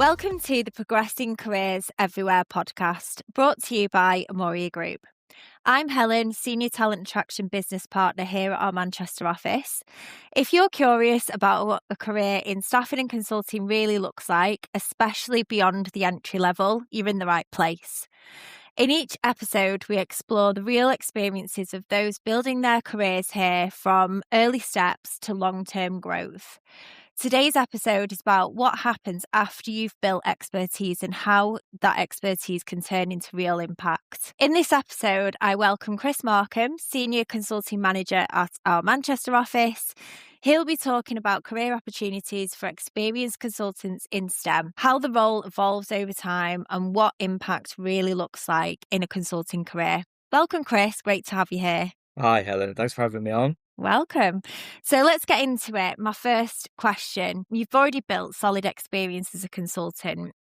Welcome to the Progressing Careers Everywhere podcast, brought to you by Amoria Group. I'm Helen, Senior Talent Attraction Business Partner here at our Manchester office. If you're curious about what a career in staffing and consulting really looks like, especially beyond the entry level, you're in the right place. In each episode, we explore the real experiences of those building their careers here, from early steps to long-term growth. Today's episode is about what happens after you've built expertise and how that expertise can turn into real impact. In this episode, I welcome Chris Markham, Senior Consulting Manager at our Manchester office. He'll be talking about career opportunities for experienced consultants in STEM, how the role evolves over time, and what impact really looks like in a consulting career. Welcome, Chris. Great to have you here. Hi, Helen. Thanks for having me on. Welcome. So let's get into it. My first question, you've already built solid experience as a consultant.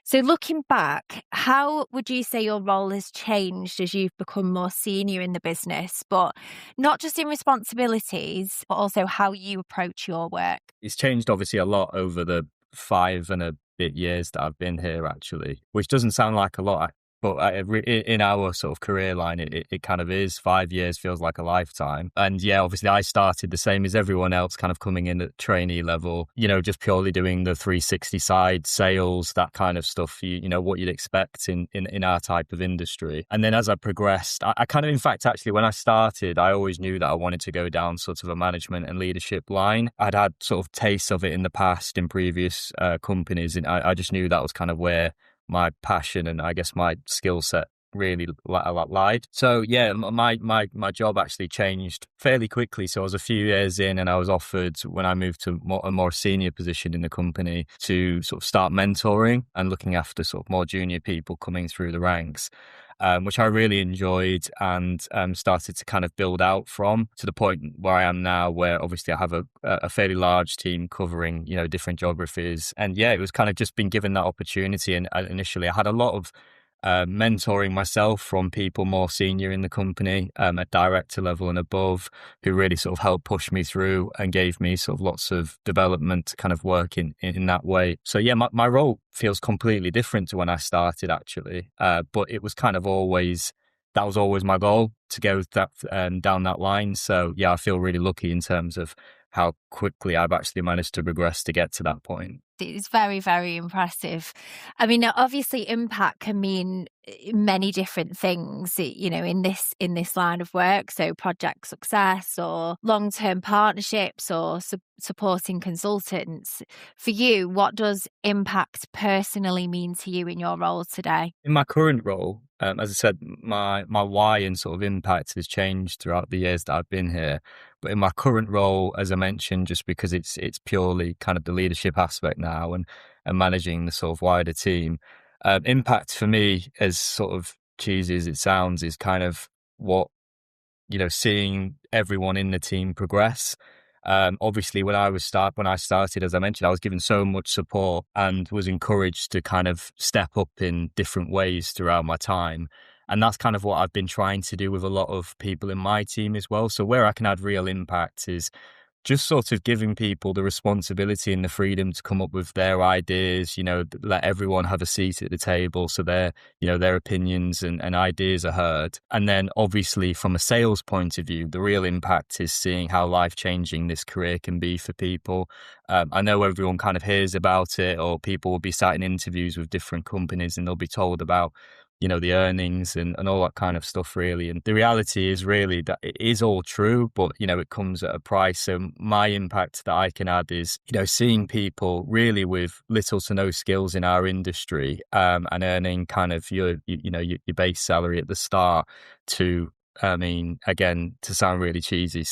So looking back, how would you say your role has changed as you've become more senior in the business, but not just in responsibilities, but also how you approach your work? It's changed obviously a lot over the 5 and a bit years that I've been here, actually, which doesn't sound like a lot. But in our sort of career line, it kind of is. 5 years feels like a lifetime. And yeah, obviously I started the same as everyone else, kind of coming in at trainee level, just purely doing the 360 side, sales, that kind of stuff, what you'd expect in our type of industry. And then as I progressed, I kind of, in fact, actually, when I started, I always knew that I wanted to go down sort of a management and leadership line. I'd had sort of tastes of it in the past in previous companies, and I just knew that was kind of where my passion and I guess my skill set really lied. So yeah, my job actually changed fairly quickly. So I was a few years in and I was offered, when I moved to a more senior position in the company, to sort of start mentoring and looking after sort of more junior people coming through the ranks. Which I really enjoyed and started to kind of build out from, to the point where I am now, where obviously I have a fairly large team covering, different geographies. And yeah, it was kind of just been given that opportunity. And initially I had a lot of mentoring myself from people more senior in the company, at director level and above, who really sort of helped push me through and gave me sort of lots of development kind of work in that way. So yeah, my role feels completely different to when I started, actually. But it was kind of that was always my goal, to go down that line. So yeah, I feel really lucky in terms of how quickly I've actually managed to progress to get to that point. It's very, very impressive. I mean, obviously impact can mean many different things, in this line of work. So project success or long-term partnerships or supporting consultants. For you, what does impact personally mean to you in your role today? In my current role, as I said, my why and sort of impact has changed throughout the years that I've been here. But in my current role, as I mentioned, just because it's purely kind of the leadership aspect now and managing the sort of wider team, impact for me, as sort of cheesy as it sounds, is kind of what, seeing everyone in the team progress. Obviously, when I started, as I mentioned, I was given so much support and was encouraged to kind of step up in different ways throughout my time. And that's kind of what I've been trying to do with a lot of people in my team as well. So where I can add real impact is just sort of giving people the responsibility and the freedom to come up with their ideas, let everyone have a seat at the table so their opinions and ideas are heard. And then obviously from a sales point of view, the real impact is seeing how life-changing this career can be for people. I know everyone kind of hears about it, or people will be sat in interviews with different companies and they'll be told about the earnings and all that kind of stuff, really. And the reality is really that it is all true, but, it comes at a price. So my impact that I can add is, seeing people really with little to no skills in our industry, and earning kind of your base salary at the start, to, again, to sound really cheesy,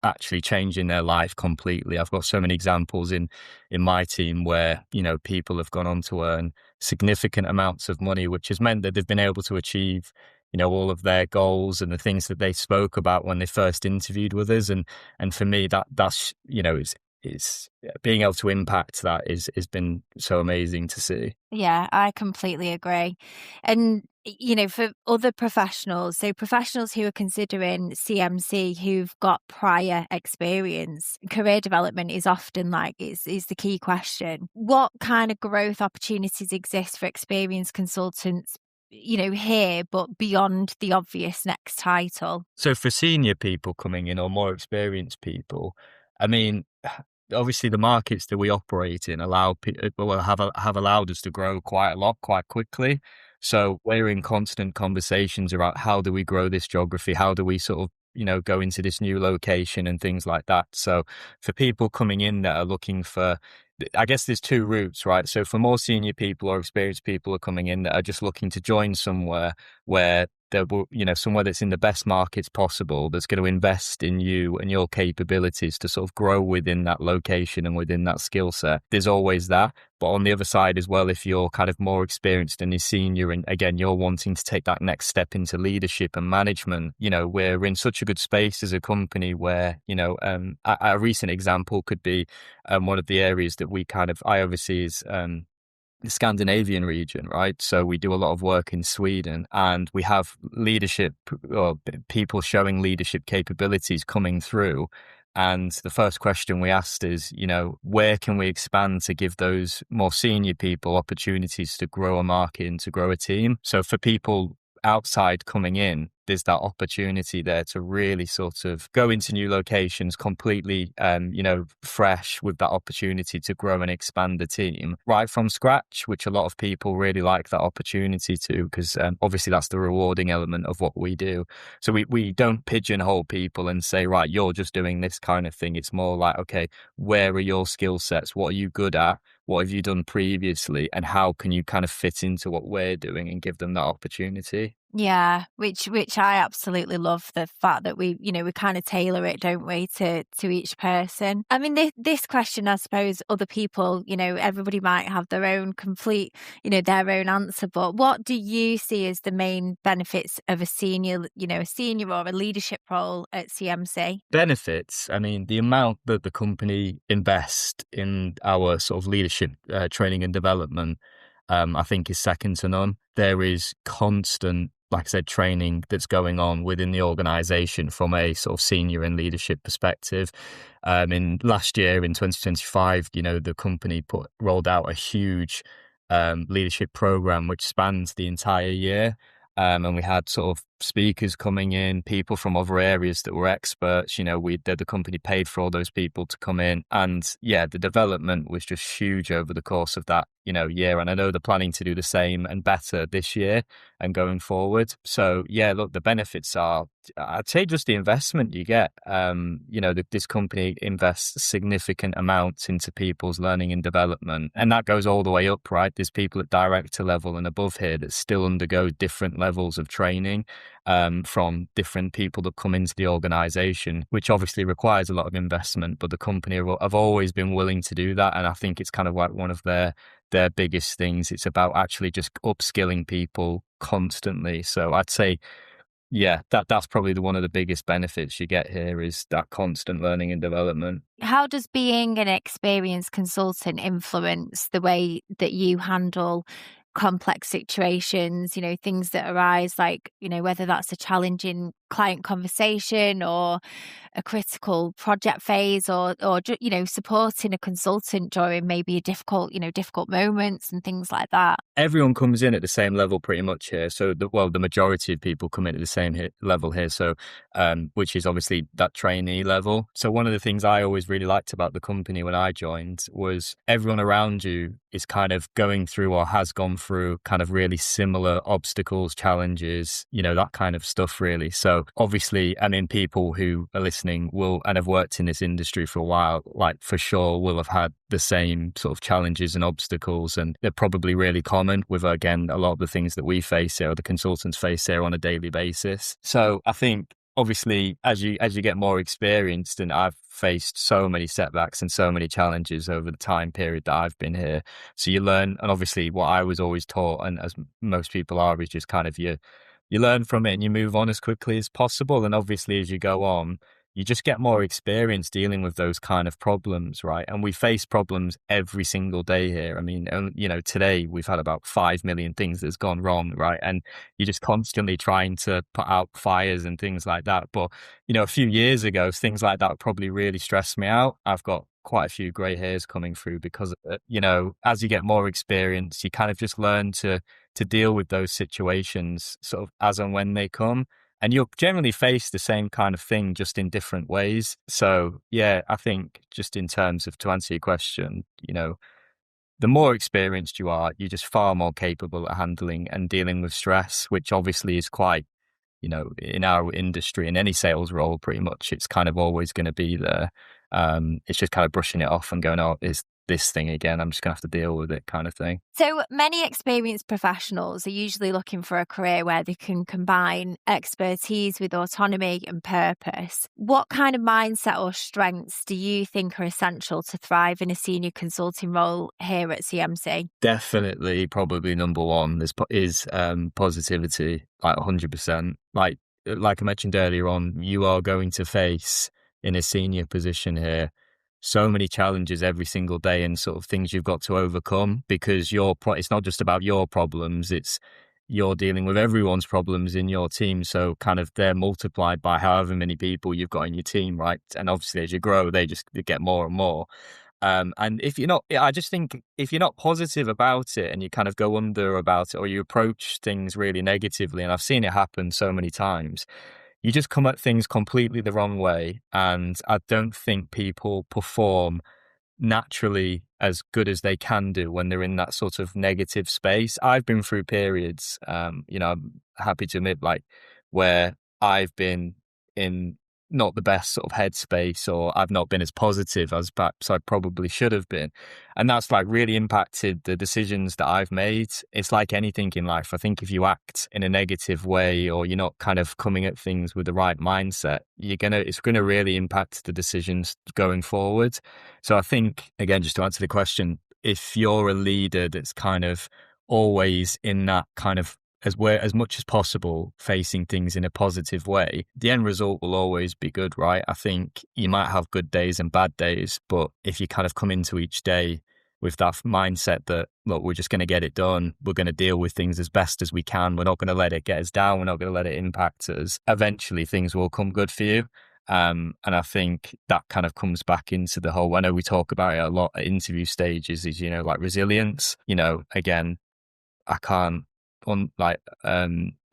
actually changing their life completely. I've got so many examples in my team where, people have gone on to earn significant amounts of money, which has meant that they've been able to achieve, all of their goals and the things that they spoke about when they first interviewed with us. And for me, that's, is being able to impact that is has been so amazing to see. Yeah, I completely agree. And, for other professionals, so professionals who are considering CMC who've got prior experience, career development is often is the key question. What kind of growth opportunities exist for experienced consultants, here, but beyond the obvious next title? So for senior people coming in or more experienced people, I mean, obviously the markets that we operate in have allowed us to grow quite a lot quite quickly. So we're in constant conversations about how do we grow this geography? How do we sort of, go into this new location and things like that. So for people coming in that are looking for, I guess there's two routes, right? So for more senior people or experienced people are coming in that are just looking to join somewhere where there will, somewhere that's in the best markets possible, that's going to invest in you and your capabilities to sort of grow within that location and within that skill set. There's always that. But on the other side as well, if you're kind of more experienced and you're senior, and again, you're wanting to take that next step into leadership and management, we're in such a good space as a company where, a recent example could be one of the areas that I oversee is the Scandinavian region, right? So we do a lot of work in Sweden, and we have leadership or people showing leadership capabilities coming through. And the first question we asked is, where can we expand to give those more senior people opportunities to grow a market and to grow a team? So for people outside coming in, there's that opportunity there to really sort of go into new locations completely, fresh, with that opportunity to grow and expand the team right from scratch, which a lot of people really like that opportunity to, because obviously that's the rewarding element of what we do. So we don't pigeonhole people and say, right, you're just doing this kind of thing. It's more like, okay, where are your skill sets? What are you good at? What have you done previously? And how can you kind of fit into what we're doing and give them that opportunity? Yeah, which I absolutely love, the fact that we kind of tailor it, don't we, to each person. I mean, this question, I suppose other people, everybody might have their own complete, their own answer, but what do you see as the main benefits of a senior or a leadership role at CMC? Benefits, I mean, the amount that the company invest in our sort of leadership training and development, I think is second to none. There is constant, like I said, training that's going on within the organization from a sort of senior and leadership perspective. In last year, in 2025, the company rolled out a huge leadership program which spans the entire year. And we had sort of speakers coming in, people from other areas that were experts. The company paid for all those people to come in. And yeah, the development was just huge over the course of that, year. And I know they're planning to do the same and better this year and going forward. So yeah, look, the benefits are, I'd say, just the investment you get. This company invests significant amounts into people's learning and development. And that goes all the way up, right? There's people at director level and above here that still undergo different levels of training from different people that come into the organization, which obviously requires a lot of investment, but the company have always been willing to do that. And I think it's kind of like one of their biggest things. It's about actually just upskilling people constantly. So I'd say, yeah, that's probably one of the biggest benefits you get here, is that constant learning and development. How does being an experienced consultant influence the way that you handle complex situations, things that arise, like, whether that's a challenging client conversation or a critical project phase, or supporting a consultant during maybe a difficult moments and things like that? Everyone comes in at the same level pretty much here. So the majority of people come in at the same level here. So, which is obviously that trainee level. So one of the things I always really liked about the company when I joined was everyone around you is kind of going through or has gone through kind of really similar obstacles, challenges, that kind of stuff really. So obviously, I mean, people who are listening will, and have worked in this industry for a while, like for sure will have had the same sort of challenges and obstacles, and they're probably really common with, again, a lot of the things that we face here, or the consultants face here on a daily basis. So I think obviously as you get more experienced, and I've faced so many setbacks and so many challenges over the time period that I've been here, so you learn. And obviously what I was always taught, and as most people are, is just kind of you learn from it and you move on as quickly as possible. And obviously as you go on, you just get more experience dealing with those kind of problems, right? And we face problems every single day here. I mean, today we've had about 5 million things that's gone wrong, right? And you're just constantly trying to put out fires and things like that. But, a few years ago, things like that probably really stressed me out. I've got quite a few grey hairs coming through because of it. As you get more experience, you kind of just learn to deal with those situations sort of as and when they come. And you'll generally face the same kind of thing, just in different ways. So, yeah, I think just in terms of, to answer your question, the more experienced you are, you're just far more capable at handling and dealing with stress, which obviously is quite, in our industry, in any sales role, pretty much, it's kind of always going to be there. It's just kind of brushing it off and going, oh, is this thing again, I'm just gonna have to deal with it, kind of thing. So many experienced professionals are usually looking for a career where they can combine expertise with autonomy and purpose. What kind of mindset or strengths do you think are essential to thrive in a senior consulting role here at CMC? Definitely, probably number one is positivity, like 100%. Like I mentioned earlier on, you are going to face, in a senior position here, so many challenges every single day and sort of things you've got to overcome, because it's not just about your problems, it's you're dealing with everyone's problems in your team. So kind of they're multiplied by however many people you've got in your team, right? And obviously as you grow, they get more and more. And I just think if you're not positive about it and you kind of go under about it, or you approach things really negatively, and I've seen it happen so many times, you just come at things completely the wrong way. And I don't think people perform naturally as good as they can do when they're in that sort of negative space. I've been through periods, I'm happy to admit, like, where I've been in not the best sort of headspace, or I've not been as positive as perhaps I probably should have been. And that's like really impacted the decisions that I've made. It's like anything in life. I think if you act in a negative way, or you're not kind of coming at things with the right mindset, it's gonna really impact the decisions going forward. So I think, again, just to answer the question, if you're a leader that's kind of always in that kind of, as much as possible, facing things in a positive way, the end result will always be good, right? I think you might have good days and bad days, but if you kind of come into each day with that mindset that, look, we're just going to get it done, we're going to deal with things as best as we can, we're not going to let it get us down, we're not going to let it impact us, eventually things will come good for you. And I think that kind of comes back into the whole, I know we talk about it a lot at interview stages, is, like resilience. Again, I can't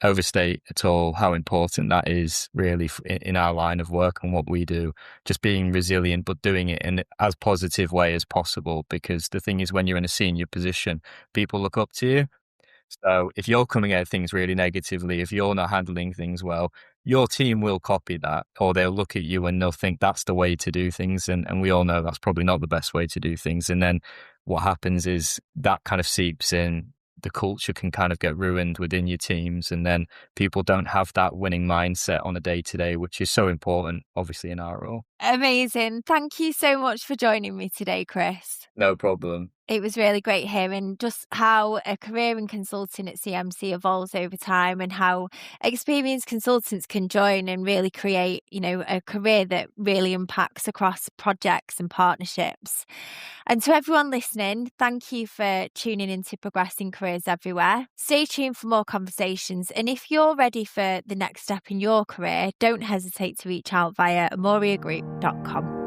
overstate at all how important that is really in our line of work and what we do. Just being resilient, but doing it in as positive way as possible, because the thing is, when you're in a senior position, people look up to you. So if you're coming at things really negatively, if you're not handling things well, your team will copy that, or they'll look at you and they'll think that's the way to do things. And we all know that's probably not the best way to do things. And then what happens is that kind of seeps in. The culture can kind of get ruined within your teams, and then people don't have that winning mindset on a day-to-day, which is so important, obviously, in our role. Amazing. Thank you so much for joining me today, Chris. No problem. It was really great hearing just how a career in consulting at CMC evolves over time, and how experienced consultants can join and really create, a career that really impacts across projects and partnerships. And to everyone listening, thank you for tuning into Progressing Careers Everywhere. Stay tuned for more conversations. And if you're ready for the next step in your career, don't hesitate to reach out via amoriagroup.com.